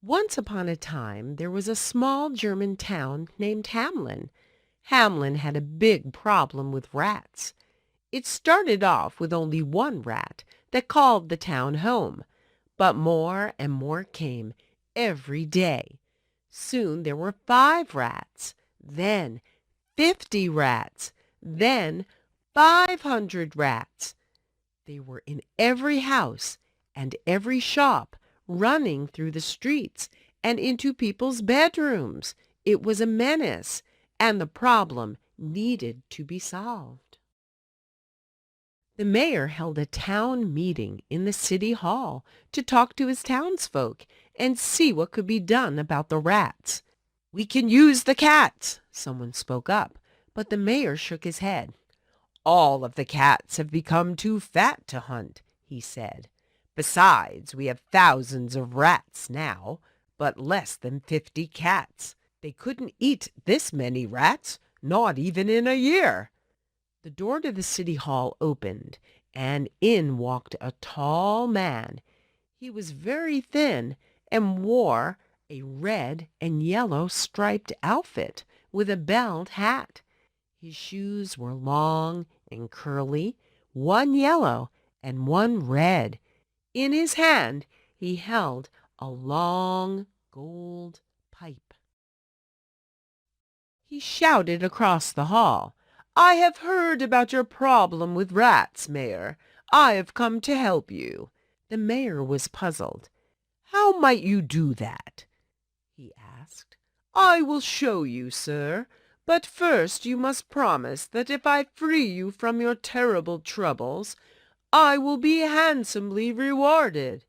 Once upon a time, there was a small German town named Hamelin. Hamelin had a big problem with rats. It started off with only one rat that called the town home, but more and more came every day. Soon there were 5 rats, then 50 rats, then 500 rats. They were in every house and every shop, running through the streets and into people's bedrooms. It was a menace, and the problem needed to be solved. The mayor held a town meeting in the city hall to talk to his townsfolk and see what could be done about the rats. "We can use the cats," someone spoke up, but the mayor shook his head. "All of the cats have become too fat to hunt," he said. "Besides, we have thousands of rats now, but less than 50 cats. They couldn't eat this many rats, not even in a year." The door to the city hall opened, and in walked a tall man. He was very thin and wore a red and yellow striped outfit with a belled hat. His shoes were long and curly, one yellow and one red. In his hand he held a long gold pipe. He shouted across the hall, "I have heard about your problem with rats, Mayor. I have come to help you." The mayor was puzzled. "How might you do that?" he asked. "I will show you, sir. But first you must promise that if I free you from your terrible troubles, I will be handsomely rewarded."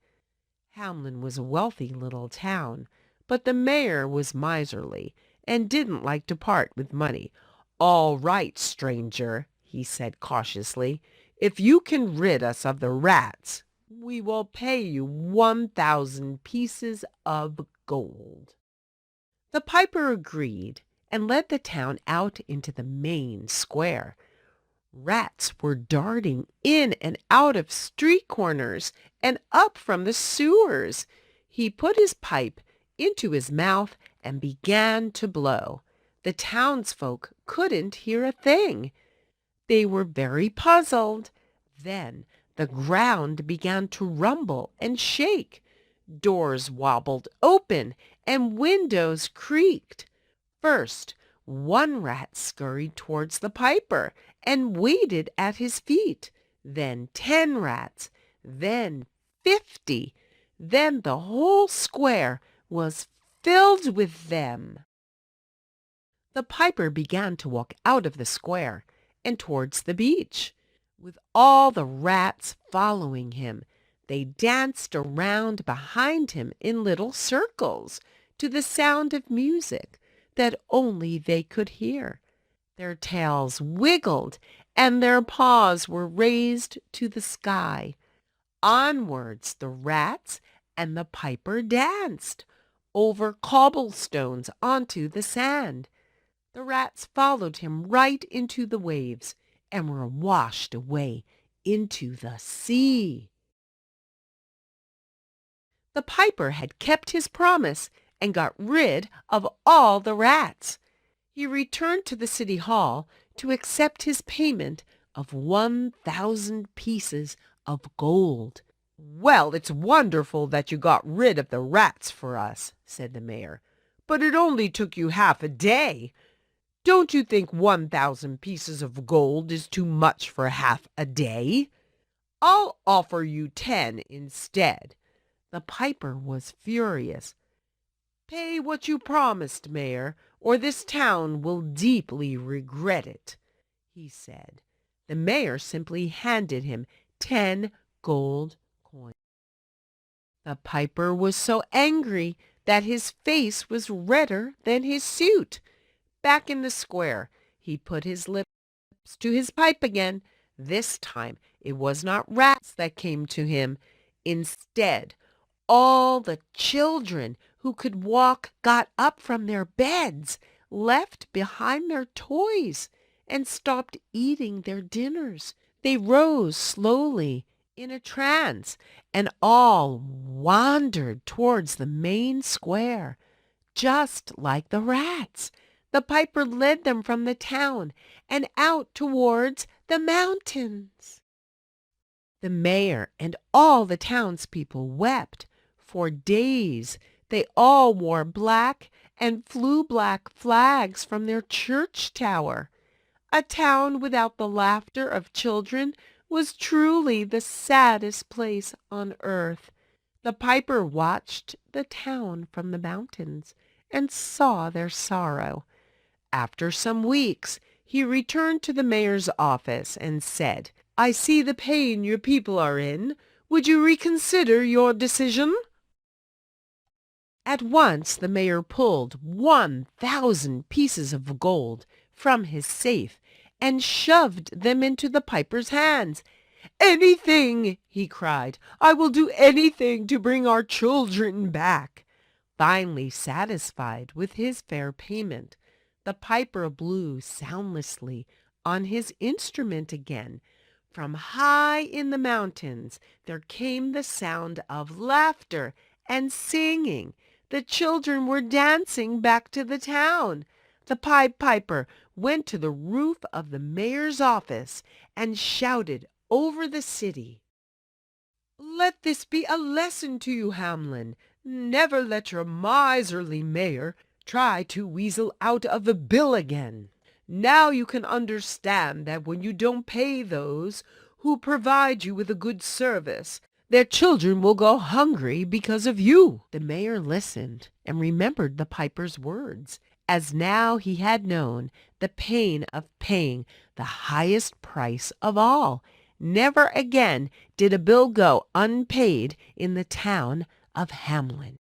Hamlin was a wealthy little town, but the mayor was miserly and didn't like to part with money. "All right, stranger," he said cautiously. "If you can rid us of the rats, we will pay you 1,000 pieces of gold." The piper agreed and led the town out into the main square. Rats were darting in and out of street corners and up from the sewers. He put his pipe into his mouth and began to blow. The townsfolk couldn't hear a thing. They were very puzzled. Then the ground began to rumble and shake. Doors wobbled open and windows creaked. First, one rat scurried towards the piper and waited at his feet. Then 10 rats, then 50, then the whole square was filled with them. The piper began to walk out of the square and towards the beach, with all the rats following him. They danced around behind him in little circles to the sound of music that only they could hear. Their tails wiggled and their paws were raised to the sky. Onwards the rats and the piper danced, over cobblestones onto the sand. The rats followed him right into the waves and were washed away into the sea. The piper had kept his promise and got rid of all the rats. He returned to the city hall to accept his payment of 1,000 pieces of gold. "Well, it's wonderful that you got rid of the rats for us," said the mayor, "but it only took you half a day. Don't you think 1,000 pieces of gold is too much for half a day? I'll offer you 10 instead." The piper was furious. "Pay what you promised, Mayor, or this town will deeply regret it," he said. The mayor simply handed him 10 gold coins. The piper was so angry that his face was redder than his suit. Back in the square, he put his lips to his pipe again. This time it was not rats that came to him. Instead, all the children who could walk got up from their beds, left behind their toys, and stopped eating their dinners. They rose slowly in a trance, and all wandered towards the main square, just like the rats. The piper led them from the town and out towards the mountains. The mayor and all the townspeople wept. For days they all wore black and flew black flags from their church tower. A town without the laughter of children was truly the saddest place on earth. The piper watched the town from the mountains and saw their sorrow. After some weeks, he returned to the mayor's office and said, "I see the pain your people are in. Would you reconsider your decision?" At once the mayor pulled 1,000 pieces of gold from his safe and shoved them into the piper's hands. "Anything!" he cried. "I will do anything to bring our children back." Finally satisfied with his fair payment, the piper blew soundlessly on his instrument again. From high in the mountains there came the sound of laughter and singing. The children were dancing back to the town. The Pied Piper went to the roof of the mayor's office and shouted over the city, "Let this be a lesson to you, Hamelin. Never let your miserly mayor try to weasel out of the bill again. Now you can understand that when you don't pay those who provide you with a good service, their children will go hungry because of you." The mayor listened and remembered the piper's words, as now he had known the pain of paying the highest price of all. Never again did a bill go unpaid in the town of Hamelin.